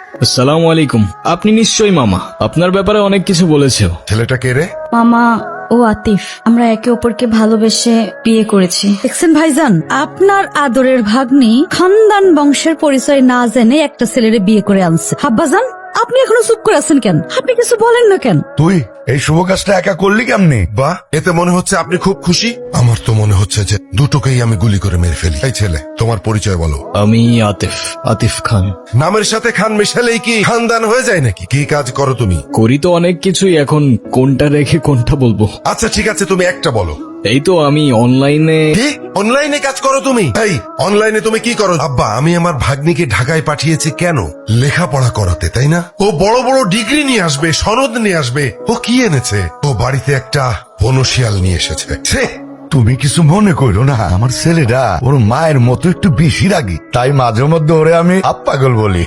আসসালামু আলাইকুম। আপনি নিশ্চয়ই মামা, আপনার ব্যাপারে অনেক কিছু বলেছে। ছেলেটা কে রে? মামা, ও আতিফ। আমরা একে অপরকে ভালোবেসে বিয়ে করেছি। দেখছেন ভাইজান, আপনার আদরের ভাগ্নি খানদান বংশের পরিচয় না জেনে একটা ছেলেরে বিয়ে করে আনছে। আব্বাজান, আপনি এখনো চুপ করে আছেন কেন? আপনি কিছু বলেন না কেন? তুই এই শুভ কাজটা একা করলি কেমনি? বাহ, এতে মনে হচ্ছে আপনি খুব খুশি। আমার তো মনে হচ্ছে যে দুটোকেই আমি গুলি করে মেরে ফেলি। এই ছেলে, তোমার পরিচয় বলো। আমি আতিফ, আতিফ খান। নামের সাথে খান মেশালেই কি খানদান হয়ে যায় নাকি? কি কাজ করো তুমি? করি তো অনেক কিছুই, এখন কোনটা রেখে কোনটা বলবো? আচ্ছা ঠিক আছে, তুমি একটা বলো। এই তো আমি অনলাইনে। কি অনলাইনে কাজ করো তুমি? এই অনলাইনে তুমি কি করো? আব্বা, আমি আমার ভাগ্নিকে ঢাকায় পাঠিয়েছি কেন? লেখাপড়া করাতে, তাই না? ও বড় বড় ডিগ্রি নিয়ে আসবে, সনদ নিয়ে আসবে। ও কি এনেছে? ও বাড়িতে একটা বনশিয়াল নিয়ে এসেছে। ছে! তুমি কিছু মনে করো না, আমার ছেলেটা ওর মায়ের মতো একটু বেশি রাগী, তাই মাঝে মধ্যে ওরে আমি আপ্পাগল বলি।